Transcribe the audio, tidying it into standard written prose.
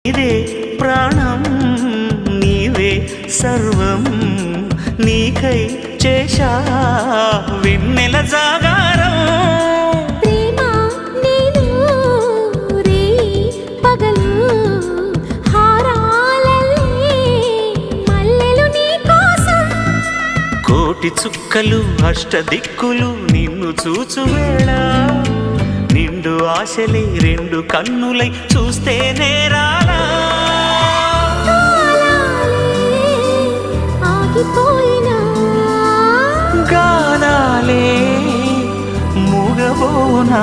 నీదే ప్రాణం నీవే సర్వం నీకై చేశా వెన్నెల జాగారం ప్రేమ నేను రే పగలు హారాలల్లే మల్లెలు నీ కోసం కోటి చుక్కలు అష్టదిక్కులు నిన్ను చూచువేళ నిండు ఆశలే రెండు కన్నులై చూస్తే నేరాలా ఆగిపోయినా గానాలే మూగబోనా